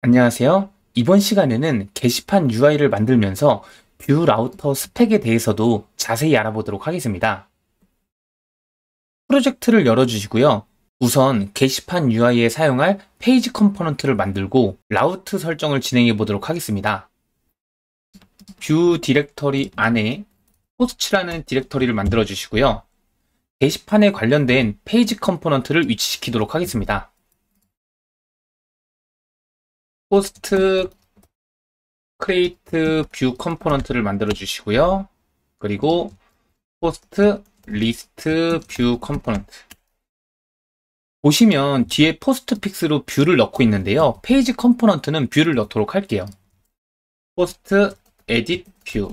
안녕하세요. 이번 시간에는 게시판 UI를 만들면서 뷰 라우터 스펙에 대해서도 자세히 알아보도록 하겠습니다. 프로젝트를 열어주시고요. 우선 게시판 UI에 사용할 페이지 컴포넌트를 만들고 라우트 설정을 진행해 보도록 하겠습니다. 뷰 디렉터리 안에 포스트라는 디렉터리를 만들어 주시고요. 게시판에 관련된 페이지 컴포넌트를 위치시키도록 하겠습니다. 포스트 크리에이트 뷰 컴포넌트를 만들어 주시고요. 그리고 포스트 리스트 뷰 컴포넌트. 보시면 뒤에 포스트 픽스로 뷰를 넣고 있는데요. 페이지 컴포넌트는 뷰를 넣도록 할게요. 포스트 에딧 뷰.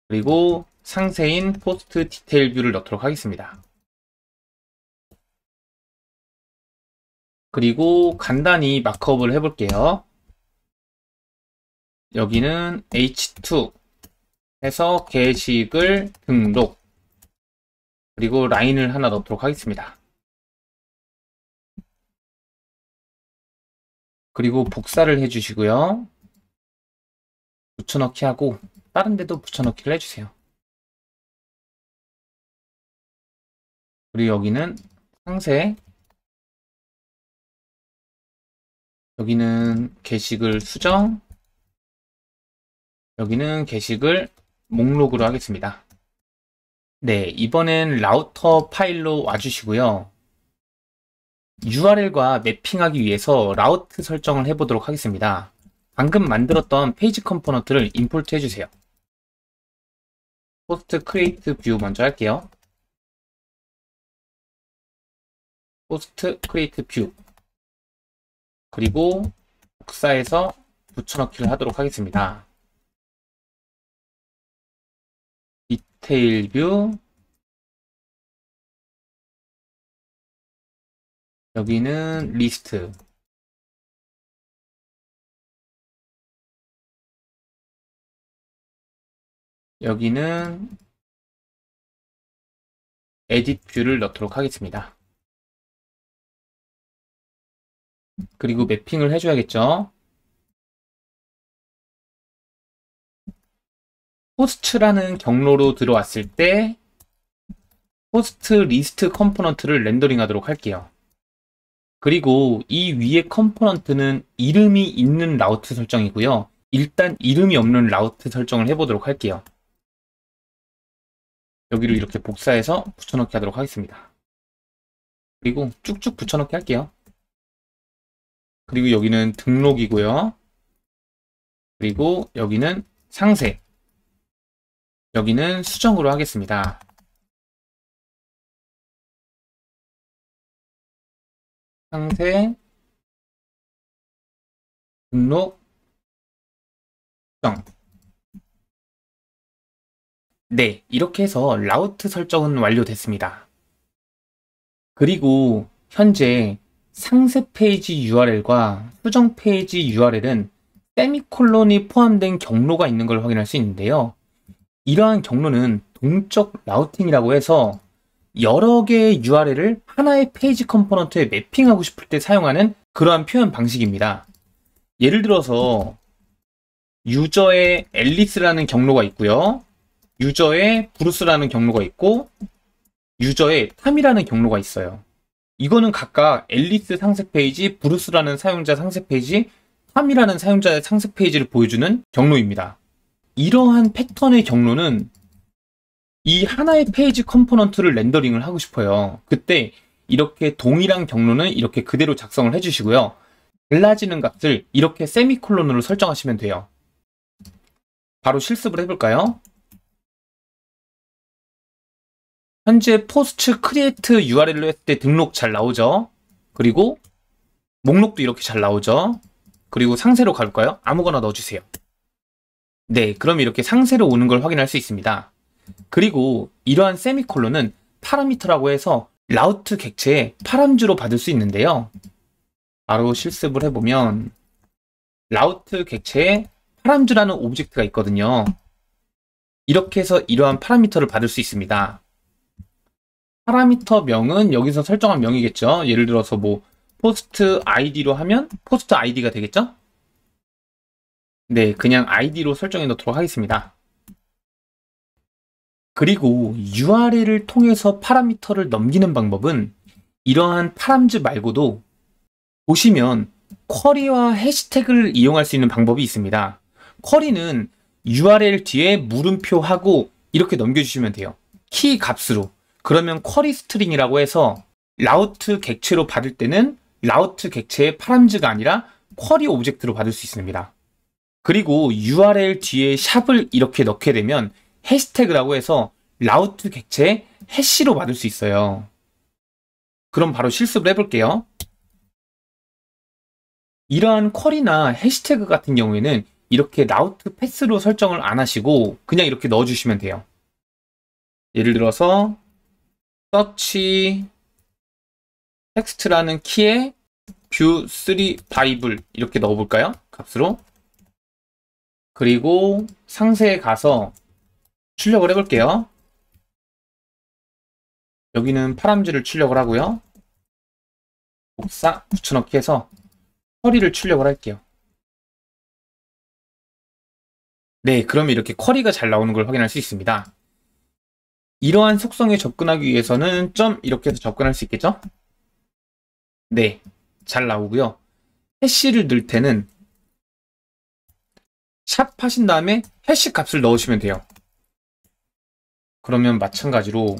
그리고 상세인 포스트 디테일 뷰를 넣도록 하겠습니다. 그리고 간단히 마크업을 해볼게요. 여기는 h2 해서 게시글 등록 그리고 라인을 하나 넣도록 하겠습니다. 그리고 복사를 해주시고요. 붙여넣기 하고 다른 데도 붙여넣기를 해주세요. 그리고 여기는 상세, 여기는 게시글 수정, 여기는 게시글 목록으로 하겠습니다. 네, 이번엔 라우터 파일로 와주시고요. URL과 매핑하기 위해서 라우트 설정을 해보도록 하겠습니다. 방금 만들었던 페이지 컴포넌트를 임포트 해주세요. 포스트 크리에이트 뷰 먼저 할게요. 포스트 크리에이트 뷰 그리고 복사해서 붙여넣기를 하도록 하겠습니다. 디테일 뷰 여기는 리스트 여기는 에딧 뷰를 넣도록 하겠습니다. 그리고 매핑을 해줘야겠죠. 포스트라는 경로로 들어왔을 때 포스트 리스트 컴포넌트를 렌더링 하도록 할게요. 그리고 이 위에 컴포넌트는 이름이 있는 라우트 설정이고요. 일단 이름이 없는 라우트 설정을 해보도록 할게요. 여기를 이렇게 복사해서 붙여넣기 하도록 하겠습니다. 그리고 쭉쭉 붙여넣기 할게요. 그리고 여기는 등록이고요. 그리고 여기는 상세. 여기는 수정으로 하겠습니다. 상세, 등록, 수정. 네, 이렇게 해서 라우트 설정은 완료됐습니다. 그리고 현재 상세 페이지 URL과 수정 페이지 URL은 세미콜론이 포함된 경로가 있는 걸 확인할 수 있는데요. 이러한 경로는 동적 라우팅이라고 해서 여러 개의 URL을 하나의 페이지 컴포넌트에 매핑하고 싶을 때 사용하는 그러한 표현 방식입니다. 예를 들어서 유저의 앨리스라는 경로가 있고요. 유저의 브루스라는 경로가 있고 유저의 탐이라는 경로가 있어요. 이거는 각각 앨리스 상세 페이지, 브루스라는 사용자 상세 페이지, 탐이라는 사용자의 상세 페이지를 보여주는 경로입니다. 이러한 패턴의 경로는 이 하나의 페이지 컴포넌트를 렌더링을 하고 싶어요. 그때 이렇게 동일한 경로는 이렇게 그대로 작성을 해주시고요. 달라지는 값을 이렇게 세미콜론으로 설정하시면 돼요. 바로 실습을 해볼까요? 현재 포스트 크리에이트 URL로 했을 때 등록 잘 나오죠? 그리고 목록도 이렇게 잘 나오죠? 그리고 상세로 갈까요? 아무거나 넣어주세요. 네, 그럼 이렇게 상세로 오는 걸 확인할 수 있습니다. 그리고 이러한 세미콜론은 파라미터라고 해서 라우트 객체의 파람주로 받을 수 있는데요. 바로 실습을 해보면 라우트 객체에 파람주라는 오브젝트가 있거든요. 이렇게 해서 이러한 파라미터를 받을 수 있습니다. 파라미터 명은 여기서 설정한 명이겠죠. 예를 들어서 뭐 포스트 아이디로 하면 포스트 아이디가 되겠죠? 네, 그냥 아이디로 설정해 놓도록 하겠습니다. 그리고 URL을 통해서 파라미터를 넘기는 방법은 이러한 파람즈 말고도 보시면 쿼리와 해시태그를 이용할 수 있는 방법이 있습니다. 쿼리는 URL 뒤에 물음표하고 이렇게 넘겨주시면 돼요. 키 값으로. 그러면 쿼리 스트링이라고 해서 라우트 객체로 받을 때는 라우트 객체의 파람즈가 아니라 쿼리 오브젝트로 받을 수 있습니다. 그리고 URL 뒤에 샵을 이렇게 넣게 되면 해시태그라고 해서 라우트 객체의 해시로 받을 수 있어요. 그럼 바로 실습을 해볼게요. 이러한 쿼리나 해시태그 같은 경우에는 이렇게 라우트 패스로 설정을 안 하시고 그냥 이렇게 넣어주시면 돼요. 예를 들어서 search 텍스트라는 키에 view 3 바이블 이렇게 넣어볼까요? 값으로. 그리고 상세에 가서 출력을 해볼게요. 여기는 파람즈를 출력을 하고요. 복사, 붙여넣기 해서 쿼리를 출력을 할게요. 네, 그러면 이렇게 쿼리가 잘 나오는 걸 확인할 수 있습니다. 이러한 속성에 접근하기 위해서는 점 이렇게 해서 접근할 수 있겠죠? 네, 잘 나오고요. 해시를 넣을 때는 샵 하신 다음에 해시 값을 넣으시면 돼요. 그러면 마찬가지로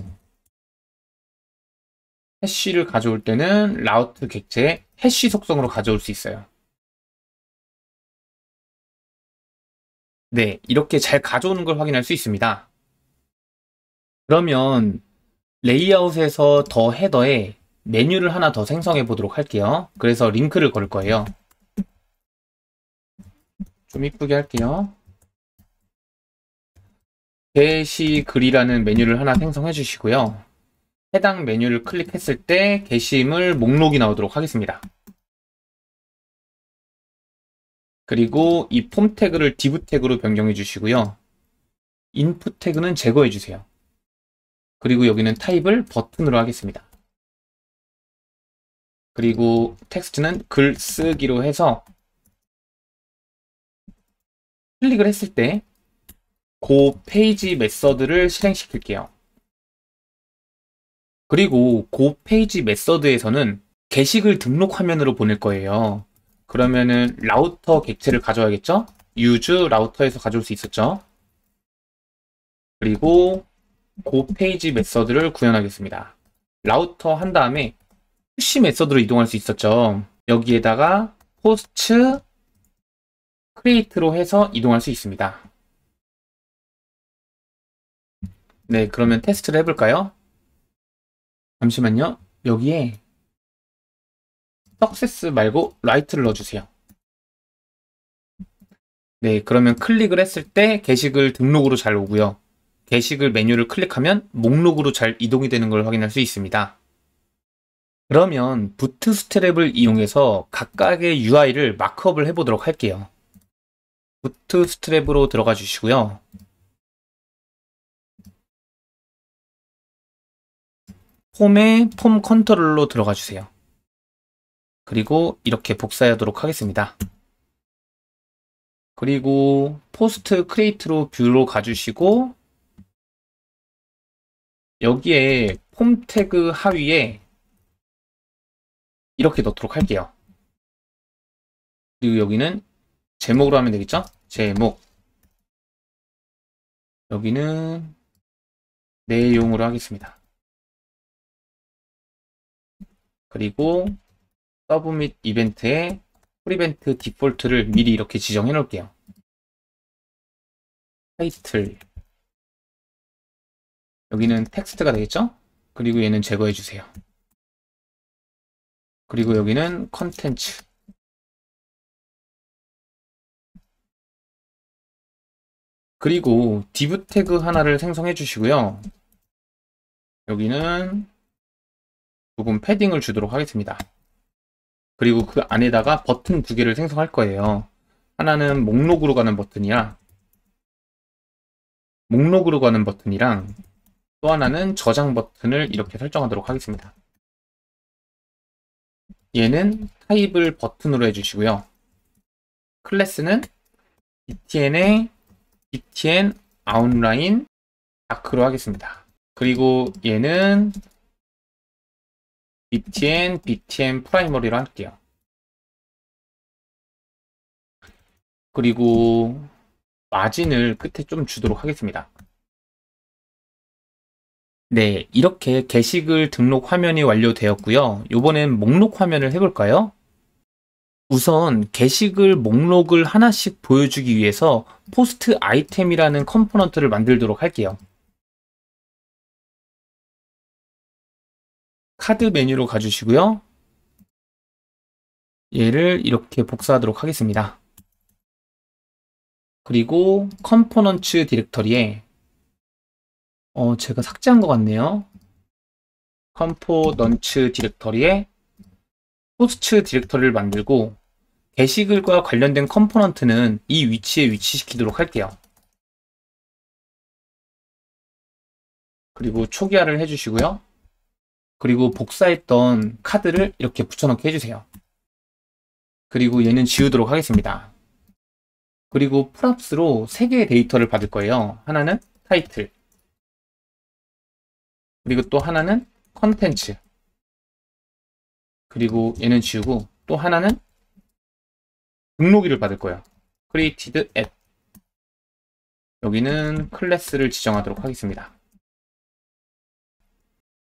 해시를 가져올 때는 라우트 객체의 해시 속성으로 가져올 수 있어요. 네, 이렇게 잘 가져오는 걸 확인할 수 있습니다. 그러면 레이아웃에서 더 헤더에 메뉴를 하나 더 생성해 보도록 할게요. 그래서 링크를 걸 거예요. 좀 이쁘게 할게요. 게시글이라는 메뉴를 하나 생성해 주시고요. 해당 메뉴를 클릭했을 때 게시물 목록이 나오도록 하겠습니다. 그리고 이 폼 태그를 div 태그로 변경해 주시고요. input 태그는 제거해 주세요. 그리고 여기는 타입을 버튼으로 하겠습니다. 그리고 텍스트는 글쓰기로 해서 클릭을 했을 때 그 페이지 메서드를 실행시킬게요. 그리고 그 페이지 메서드에서는 게시글 등록 화면으로 보낼 거예요. 그러면은 라우터 객체를 가져와야겠죠? use 라우터에서 가져올 수 있었죠? 그리고 그 페이지 메서드를 구현하겠습니다. 라우터 한 다음에 푸시 메서드로 이동할 수 있었죠. 여기에다가 포스트 크리에이트로 해서 이동할 수 있습니다. 네, 그러면 테스트를 해볼까요? 잠시만요. 여기에 success 말고 right를 넣어주세요. 네, 그러면 클릭을 했을 때 게시글 등록으로 잘 오고요. 게시글 메뉴를 클릭하면 목록으로 잘 이동이 되는 걸 확인할 수 있습니다. 그러면 부트스트랩을 이용해서 각각의 UI를 마크업을 해보도록 할게요. 부트스트랩으로 들어가 주시고요. 폼에 폼 컨트롤로 들어가 주세요. 그리고 이렇게 복사하도록 하겠습니다. 그리고 포스트 크리에이트로 뷰로 가주시고 여기에 폼 태그 하위에 이렇게 넣도록 할게요. 그리고 여기는 제목으로 하면 되겠죠? 제목. 여기는 내용으로 하겠습니다. 그리고 서브 및 이벤트에 프리벤트 디폴트를 미리 이렇게 지정해 놓을게요. 타이틀. 여기는 텍스트가 되겠죠? 그리고 얘는 제거해 주세요. 그리고 여기는 컨텐츠. 그리고 div 태그 하나를 생성해 주시고요. 여기는 조금 패딩을 주도록 하겠습니다. 그리고 그 안에다가 버튼 두 개를 생성할 거예요. 하나는 목록으로 가는 버튼이랑 또 하나는 저장 버튼을 이렇게 설정하도록 하겠습니다. 얘는 타입을 버튼으로 해주시고요. 클래스는 btn의 btn 아웃라인 다크로 하겠습니다. 그리고 얘는 btn 프라이머리로 할게요. 그리고 마진을 끝에 좀 주도록 하겠습니다. 네, 이렇게 게시글 등록 화면이 완료되었고요. 이번엔 목록 화면을 해볼까요? 우선 게시글 목록을 하나씩 보여주기 위해서 포스트 아이템이라는 컴포넌트를 만들도록 할게요. 카드 메뉴로 가주시고요. 얘를 이렇게 복사하도록 하겠습니다. 그리고 컴포넌츠 디렉터리에 제가 삭제한 것 같네요. 컴포넌츠 디렉터리에 포스트 디렉터리를 만들고 게시글과 관련된 컴포넌트는 이 위치에 위치시키도록 할게요. 그리고 초기화를 해주시고요. 그리고 복사했던 카드를 이렇게 붙여넣기 해주세요. 그리고 얘는 지우도록 하겠습니다. 그리고 프랍스로 3개의 데이터를 받을 거예요. 하나는 타이틀, 그리고 또 하나는 컨텐츠, 그리고 얘는 지우고 또 하나는 등록일을 받을 거예요. created at. 여기는 클래스를 지정하도록 하겠습니다.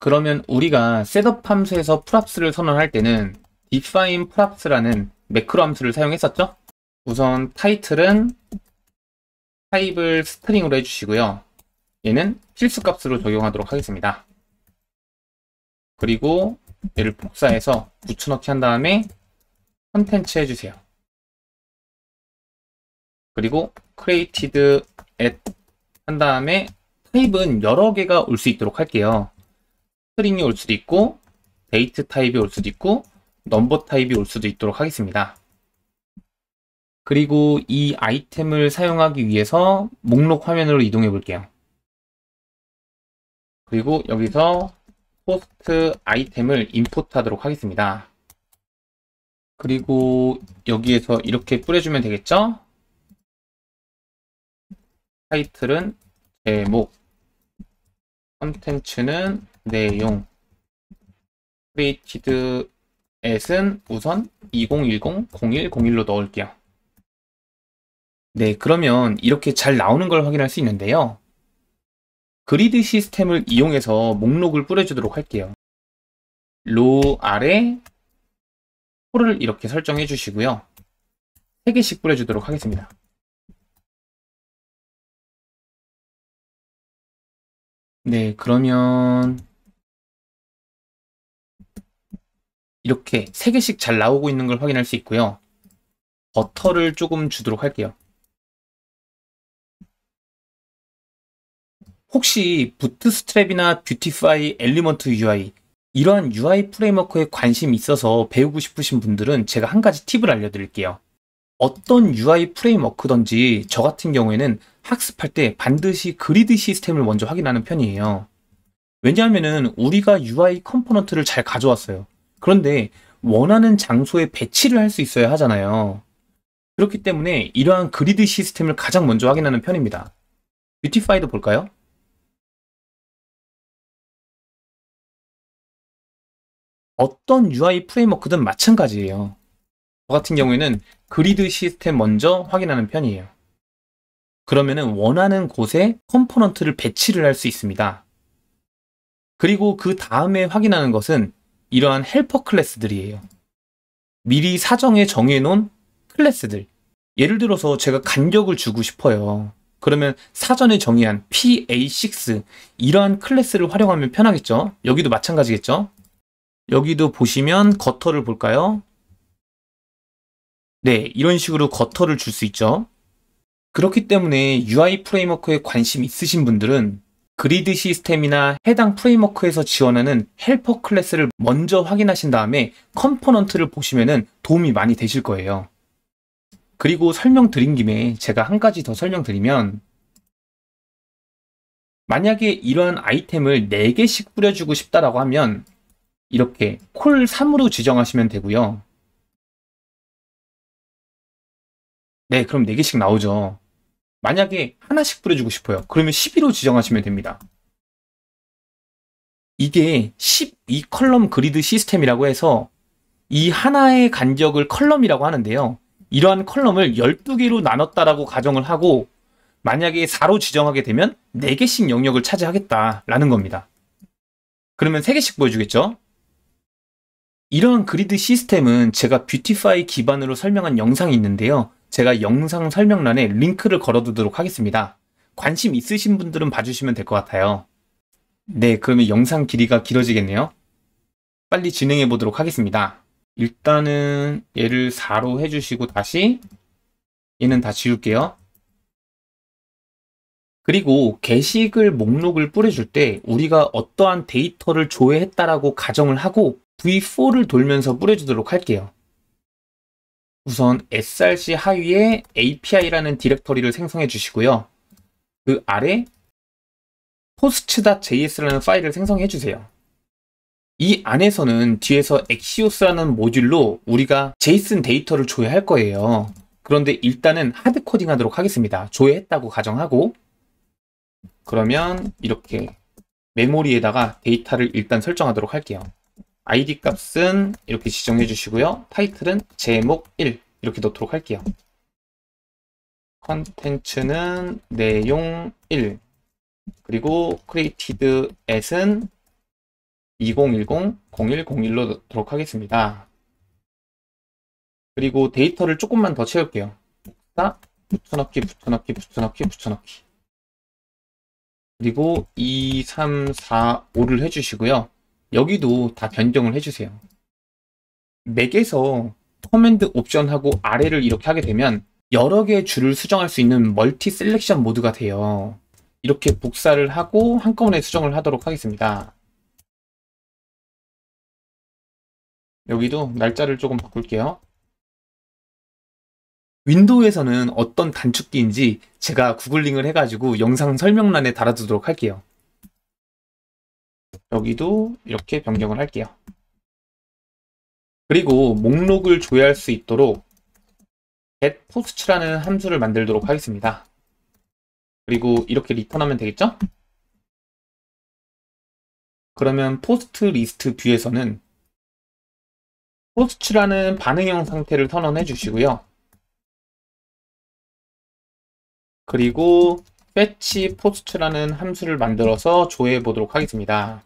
그러면 우리가 셋업 함수에서 프랍스를 선언할 때는 define props라는 매크로 함수를 사용했었죠? 우선 타이틀은 타입을 스트링으로 해주시고요. 얘는 필수 값으로 적용하도록 하겠습니다. 그리고 얘를 복사해서 붙여넣기 한 다음에 컨텐츠 해주세요. 그리고 created at 한 다음에 타입은 여러 개가 올 수 있도록 할게요. 스트링이 올 수도 있고 데이트 타입이 올 수도 있고 넘버 타입이 올 수도 있도록 하겠습니다. 그리고 이 아이템을 사용하기 위해서 목록 화면으로 이동해 볼게요. 그리고 여기서 포스트 아이템을 임포트 하도록 하겠습니다. 그리고 여기에서 이렇게 뿌려주면 되겠죠? 타이틀은 제목, 컨텐츠는 내용, created at은 우선 2010-0101로 넣을게요. 네, 그러면 이렇게 잘 나오는 걸 확인할 수 있는데요. 그리드 시스템을 이용해서 목록을 뿌려주도록 할게요. 로 아래 콜을 이렇게 설정해 주시고요. 3개씩 뿌려주도록 하겠습니다. 네, 그러면 이렇게 3개씩 잘 나오고 있는 걸 확인할 수 있고요. 버터를 조금 주도록 할게요. 혹시 부트스트랩이나 뷰티파이, 엘리먼트 UI 이러한 UI 프레임워크에 관심이 있어서 배우고 싶으신 분들은 제가 한 가지 팁을 알려드릴게요. 어떤 UI 프레임워크든지 저 같은 경우에는 학습할 때 반드시 그리드 시스템을 먼저 확인하는 편이에요. 왜냐하면 우리가 UI 컴포넌트를 잘 가져왔어요. 그런데 원하는 장소에 배치를 할 수 있어야 하잖아요. 그렇기 때문에 이러한 그리드 시스템을 가장 먼저 확인하는 편입니다. 뷰티파이도 볼까요? 어떤 UI 프레임워크든 마찬가지예요. 저 같은 경우에는 그리드 시스템 먼저 확인하는 편이에요. 그러면은 원하는 곳에 컴포넌트를 배치를 할 수 있습니다. 그리고 그 다음에 확인하는 것은 이러한 헬퍼 클래스들이에요. 미리 사정에 정해놓은 클래스들. 예를 들어서 제가 간격을 주고 싶어요. 그러면 사전에 정의한 PA6 이러한 클래스를 활용하면 편하겠죠? 여기도 마찬가지겠죠? 여기도 보시면 거터를 볼까요? 네, 이런 식으로 거터를 줄 수 있죠. 그렇기 때문에 UI 프레임워크에 관심 있으신 분들은 그리드 시스템이나 해당 프레임워크에서 지원하는 헬퍼 클래스를 먼저 확인하신 다음에 컴포넌트를 보시면 도움이 많이 되실 거예요. 그리고 설명드린 김에 제가 한 가지 더 설명드리면 만약에 이러한 아이템을 4개씩 뿌려주고 싶다라고 하면 이렇게 콜 3으로 지정하시면 되고요. 네, 그럼 4개씩 나오죠. 만약에 하나씩 뿌려주고 싶어요. 그러면 12로 지정하시면 됩니다. 이게 12컬럼 그리드 시스템이라고 해서 이 하나의 간격을 컬럼이라고 하는데요. 이러한 컬럼을 12개로 나눴다라고 가정을 하고 만약에 4로 지정하게 되면 4개씩 영역을 차지하겠다라는 겁니다. 그러면 3개씩 보여주겠죠? 이러한 그리드 시스템은 제가 뷰티파이 기반으로 설명한 영상이 있는데요. 제가 영상 설명란에 링크를 걸어두도록 하겠습니다. 관심 있으신 분들은 봐주시면 될 것 같아요. 네, 그러면 영상 길이가 길어지겠네요. 빨리 진행해 보도록 하겠습니다. 일단은 얘를 4로 해주시고 다시 얘는 다 지울게요. 그리고 게시글 목록을 뿌려줄 때 우리가 어떠한 데이터를 조회했다라고 가정을 하고 V4를 돌면서 뿌려주도록 할게요. 우선 src 하위에 API라는 디렉터리를 생성해 주시고요. 그 아래 post.js라는 파일을 생성해 주세요. 이 안에서는 뒤에서 Axios라는 모듈로 우리가 JSON 데이터를 조회할 거예요. 그런데 일단은 하드 코딩 하도록 하겠습니다. 조회했다고 가정하고 그러면 이렇게 메모리에다가 데이터를 일단 설정하도록 할게요. id 값은 이렇게 지정해 주시고요. 타이틀은 제목 1 이렇게 넣도록 할게요. 컨텐츠는 내용 1 그리고 created at은 2010-0101로 넣도록 하겠습니다. 그리고 데이터를 조금만 더 채울게요. 붙여넣기, 붙여넣기, 붙여넣기, 붙여넣기. 그리고 2, 3, 4, 5를 해주시고요. 여기도 다 변경을 해주세요. 맥에서 커맨드 옵션하고 아래를 이렇게 하게 되면 여러 개의 줄을 수정할 수 있는 멀티 셀렉션 모드가 돼요. 이렇게 복사를 하고 한꺼번에 수정을 하도록 하겠습니다. 여기도 날짜를 조금 바꿀게요. 윈도우에서는 어떤 단축키인지 제가 구글링을 해가지고 영상 설명란에 달아두도록 할게요. 여기도 이렇게 변경을 할게요. 그리고 목록을 조회할 수 있도록 getPost라는 함수를 만들도록 하겠습니다. 그리고 이렇게 리턴하면 되겠죠? 그러면 포스트 리스트 뷰에서는 post라는 반응형 상태를 선언해 주시고요. 그리고 fetch post라는 함수를 만들어서 조회해 보도록 하겠습니다.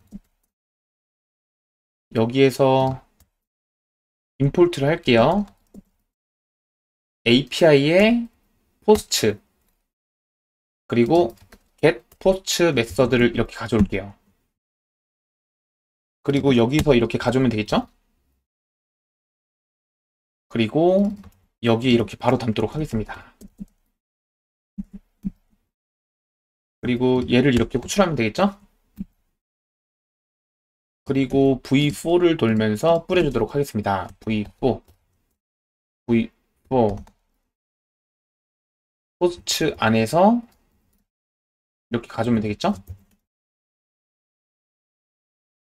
여기에서 임포트를 할게요. API에 post 그리고 getPost 메서드를 이렇게 가져올게요. 그리고 여기서 이렇게 가져오면 되겠죠? 그리고 여기에 이렇게 바로 담도록 하겠습니다. 그리고 얘를 이렇게 호출하면 되겠죠? 그리고 V4를 돌면서 뿌려주도록 하겠습니다. V4 포스트 안에서 이렇게 가져오면 되겠죠?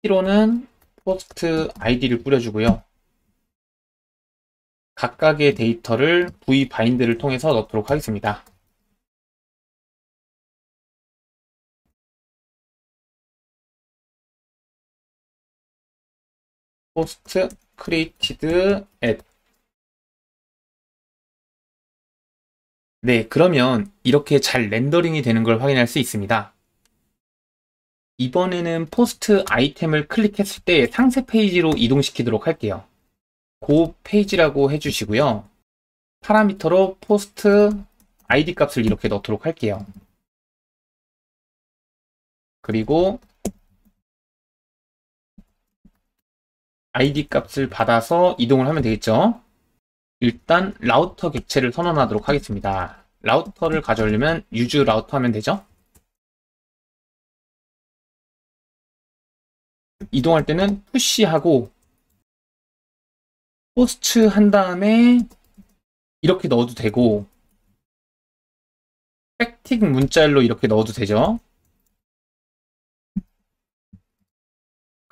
키로는 포스트 아이디를 뿌려주고요. 각각의 데이터를 vbind를 통해서 넣도록 하겠습니다. post created at 네, 그러면 이렇게 잘 렌더링이 되는 걸 확인할 수 있습니다. 이번에는 포스트 아이템을 클릭했을 때 상세 페이지로 이동시키도록 할게요. 고 페이지라고 해주시고요. 파라미터로 포스트 아이디 값을 이렇게 넣도록 할게요. 그리고 아이디 값을 받아서 이동을 하면 되겠죠. 일단 라우터 객체를 선언하도록 하겠습니다. 라우터를 가져오려면 use 라우터 하면 되죠. 이동할 때는 푸시하고 포스트 한 다음에 이렇게 넣어도 되고 팩틱 문자열로 이렇게 넣어도 되죠.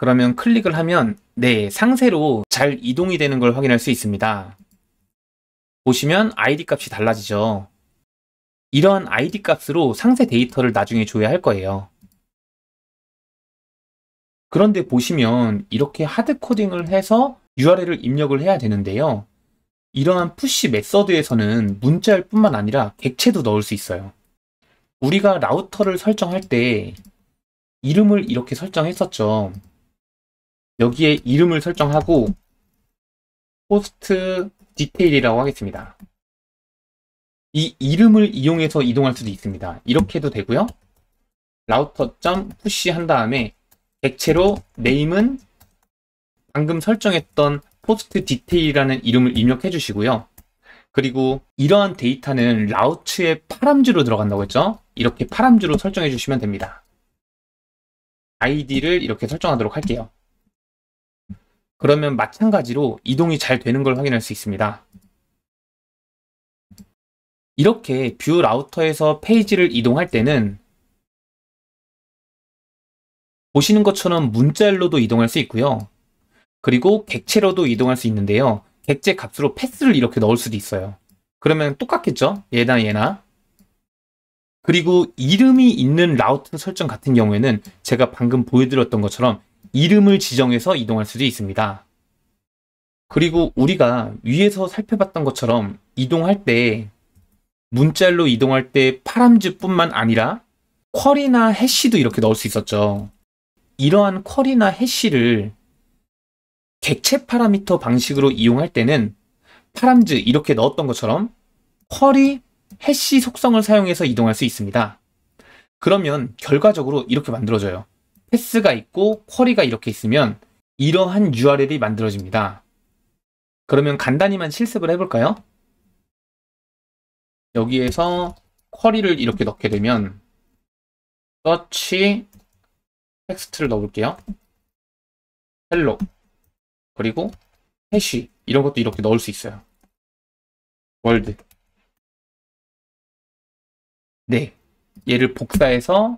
그러면 클릭을 하면 네, 상세로 잘 이동이 되는 걸 확인할 수 있습니다. 보시면 ID 값이 달라지죠. 이러한 ID 값으로 상세 데이터를 나중에 줘야 할 거예요. 그런데 보시면 이렇게 하드 코딩을 해서 URL을 입력을 해야 되는데요. 이러한 푸시 메서드에서는 문자일 뿐만 아니라 객체도 넣을 수 있어요. 우리가 라우터를 설정할 때 이름을 이렇게 설정했었죠. 여기에 이름을 설정하고 호스트 디테일이라고 하겠습니다. 이 이름을 이용해서 이동할 수도 있습니다. 이렇게 해도 되고요. 라우터.push 한 다음에 객체로 네임은 방금 설정했던 포스트 디테일이라는 이름을 입력해 주시고요. 그리고 이러한 데이터는 라우트의 파람주로 들어간다고 했죠? 이렇게 파람주로 설정해 주시면 됩니다. ID를 이렇게 설정하도록 할게요. 그러면 마찬가지로 이동이 잘 되는 걸 확인할 수 있습니다. 이렇게 뷰 라우터에서 페이지를 이동할 때는 보시는 것처럼 문자열로도 이동할 수 있고요. 그리고 객체로도 이동할 수 있는데요. 객체 값으로 패스를 이렇게 넣을 수도 있어요. 그러면 똑같겠죠? 얘나 얘나. 그리고 이름이 있는 라우터 설정 같은 경우에는 제가 방금 보여드렸던 것처럼 이름을 지정해서 이동할 수도 있습니다. 그리고 우리가 위에서 살펴봤던 것처럼 이동할 때 문자열로 이동할 때 파람즈뿐만 아니라 쿼리나 해시도 이렇게 넣을 수 있었죠. 이러한 쿼리나 해시를 객체 파라미터 방식으로 이용할 때는 파람즈 이렇게 넣었던 것처럼 쿼리, 해시 속성을 사용해서 이동할 수 있습니다. 그러면 결과적으로 이렇게 만들어져요. 패스가 있고 쿼리가 이렇게 있으면 이러한 URL이 만들어집니다. 그러면 간단히만 실습을 해볼까요? 여기에서 쿼리를 이렇게 넣게 되면 search 텍스트를 넣어볼게요. 헬로 그리고 해시 이런 것도 이렇게 넣을 수 있어요. 월드. 네, 얘를 복사해서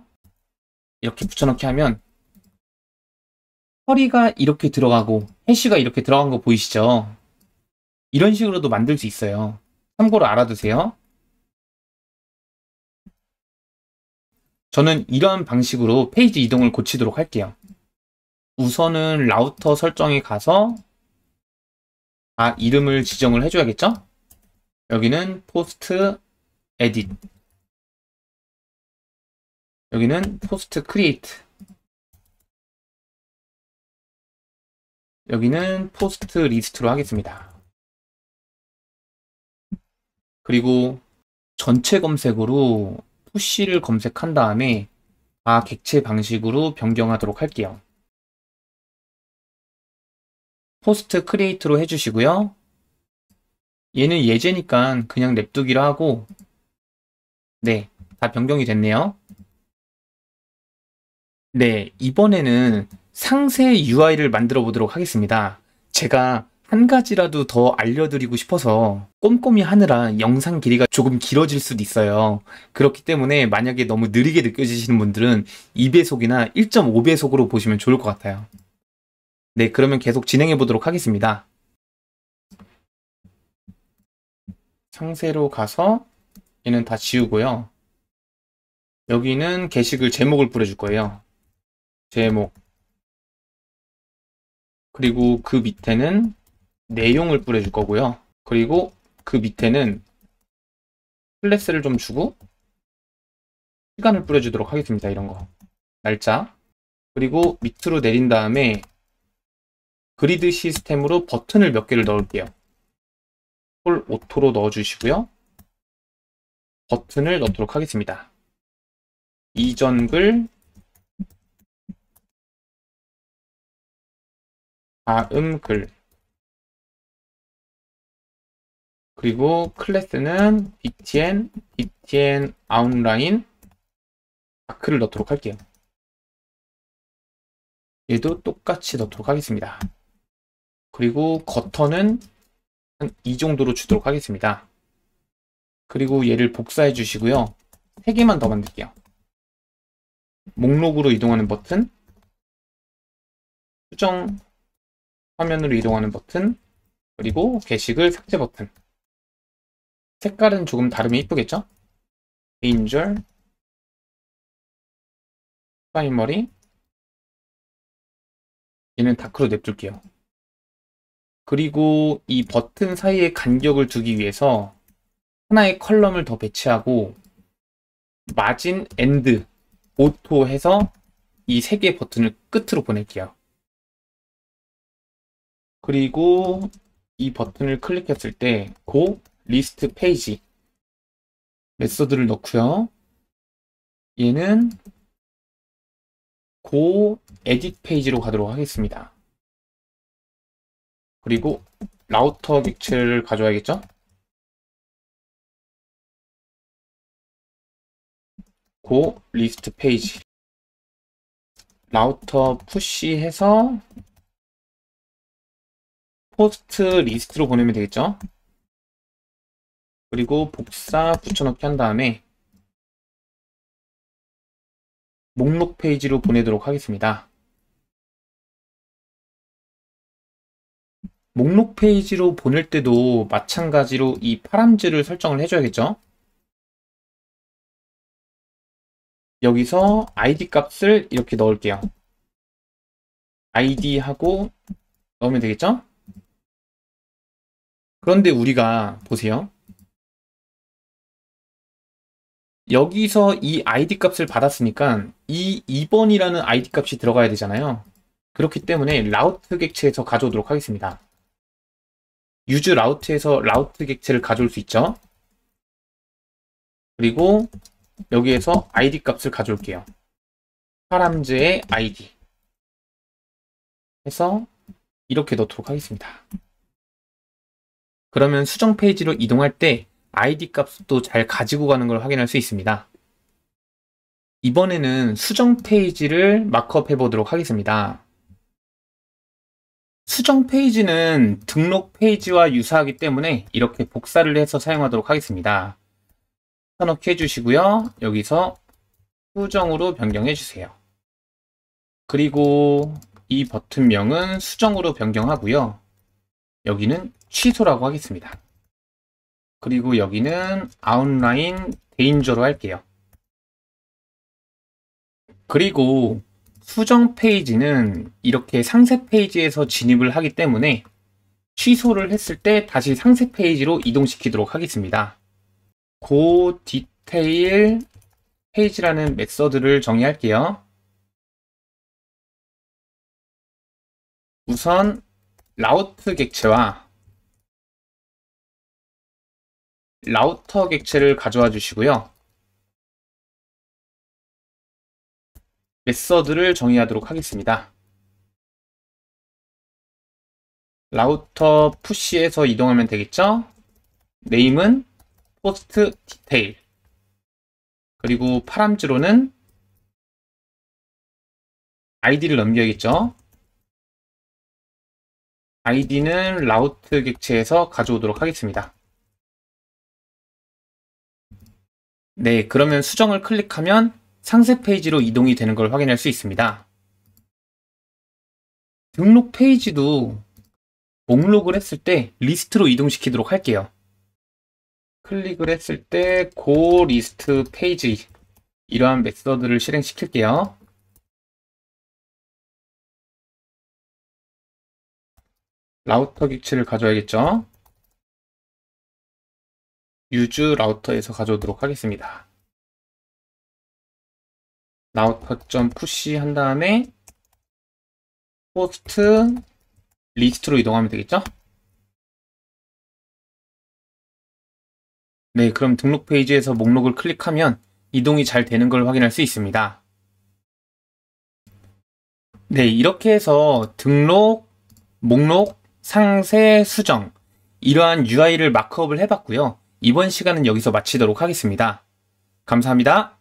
이렇게 붙여넣기 하면 쿼리가 이렇게 들어가고 해시가 이렇게 들어간 거 보이시죠? 이런 식으로도 만들 수 있어요. 참고로 알아두세요. 저는 이런 방식으로 페이지 이동을 고치도록 할게요. 우선은 라우터 설정에 가서 이름을 지정을 해줘야겠죠? 여기는 포스트 에딧, 여기는 포스트 크리에이트, 여기는 포스트 리스트로 하겠습니다. 그리고 전체 검색으로 푸시를 검색한 다음에 객체 방식으로 변경하도록 할게요. 포스트 크리에이트로 해주시고요. 얘는 예제니까 그냥 냅두기로 하고 네, 다 변경이 됐네요. 네, 이번에는 상세 UI를 만들어 보도록 하겠습니다. 제가 한 가지라도 더 알려드리고 싶어서 꼼꼼히 하느라 영상 길이가 조금 길어질 수도 있어요. 그렇기 때문에 만약에 너무 느리게 느껴지시는 분들은 2배속이나 1.5배속으로 보시면 좋을 것 같아요. 네, 그러면 계속 진행해 보도록 하겠습니다. 상세로 가서 얘는 다 지우고요. 여기는 게시글 제목을 뿌려줄 거예요. 제목. 그리고 그 밑에는 내용을 뿌려줄 거고요. 그리고 그 밑에는 클래스를 좀 주고 시간을 뿌려주도록 하겠습니다. 이런 거. 날짜. 그리고 밑으로 내린 다음에 그리드 시스템으로 버튼을 몇 개를 넣을게요. 폴 오토로 넣어주시고요. 버튼을 넣도록 하겠습니다. 이전 글, 다음 글, 그리고 클래스는 btn outline 다크를 넣도록 할게요. 얘도 똑같이 넣도록 하겠습니다. 그리고 거터는 한 이 정도로 주도록 하겠습니다. 그리고 얘를 복사해 주시고요. 3개만 더 만들게요. 목록으로 이동하는 버튼, 수정 화면으로 이동하는 버튼, 그리고 게시글 삭제 버튼. 색깔은 조금 다르면 이쁘겠죠? 레인저, 프라이머리, 얘는 다크로 냅둘게요. 그리고 이 버튼 사이에 간격을 두기 위해서 하나의 컬럼을 더 배치하고 마진, 엔드, 오토 해서 이 세 개의 버튼을 끝으로 보낼게요. 그리고 이 버튼을 클릭했을 때 고 리스트 페이지 메소드를 넣고요. 얘는 고 에딧 페이지로 가도록 하겠습니다. 그리고 라우터 객체를 가져와야겠죠? 고 리스트 페이지 라우터 푸시해서 포스트 리스트로 보내면 되겠죠? 그리고 복사 붙여넣기 한 다음에 목록 페이지로 보내도록 하겠습니다. 목록 페이지로 보낼 때도 마찬가지로 이 파람즈를 설정을 해줘야겠죠? 여기서 id 값을 이렇게 넣을게요. id 하고 넣으면 되겠죠? 그런데 우리가 보세요. 여기서 이 id 값을 받았으니까 이 2번이라는 id 값이 들어가야 되잖아요. 그렇기 때문에 라우트 객체에서 가져오도록 하겠습니다. 유즈 라우트에서 라우트 객체를 가져올 수 있죠. 그리고 여기에서 id 값을 가져올게요. 파람즈의 id 해서 이렇게 넣도록 하겠습니다. 그러면 수정 페이지로 이동할 때 id 값도 잘 가지고 가는 걸 확인할 수 있습니다. 이번에는 수정 페이지를 마크업 해보도록 하겠습니다. 수정 페이지는 등록 페이지와 유사하기 때문에 이렇게 복사를 해서 사용하도록 하겠습니다. 선넣기 해주시고요. 여기서 수정으로 변경해 주세요. 그리고 이 버튼명은 수정으로 변경하고요. 여기는 취소라고 하겠습니다. 그리고 여기는 아웃라인 데인저로 할게요. 그리고 수정 페이지는 이렇게 상세 페이지에서 진입을 하기 때문에 취소를 했을 때 다시 상세 페이지로 이동시키도록 하겠습니다. 고 디테일 페이지라는 메서드를 정의할게요. 우선 라우트 객체와 라우터 객체를 가져와 주시고요. 메서드를 정의하도록 하겠습니다. 라우터 푸시에서 이동하면 되겠죠? 네임은 포스트 디테일, 그리고 파람즈로는 id를 넘겨야겠죠? id는 라우트 객체에서 가져오도록 하겠습니다. 네, 그러면 수정을 클릭하면 상세 페이지로 이동이 되는 걸 확인할 수 있습니다. 등록 페이지도 목록을 했을 때 리스트로 이동시키도록 할게요. 클릭을 했을 때 고 리스트 페이지 이러한 메서드를 실행시킬게요. 라우터 객체를 가져야겠죠? 유즈 라우터에서 가져오도록 하겠습니다. 라우터 푸시 한 다음에 포스트 리스트로 이동하면 되겠죠? 네, 그럼 등록 페이지에서 목록을 클릭하면 이동이 잘 되는 걸 확인할 수 있습니다. 네, 이렇게 해서 등록, 목록, 상세, 수정 이러한 UI를 마크업을 해봤고요. 이번 시간은 여기서 마치도록 하겠습니다. 감사합니다.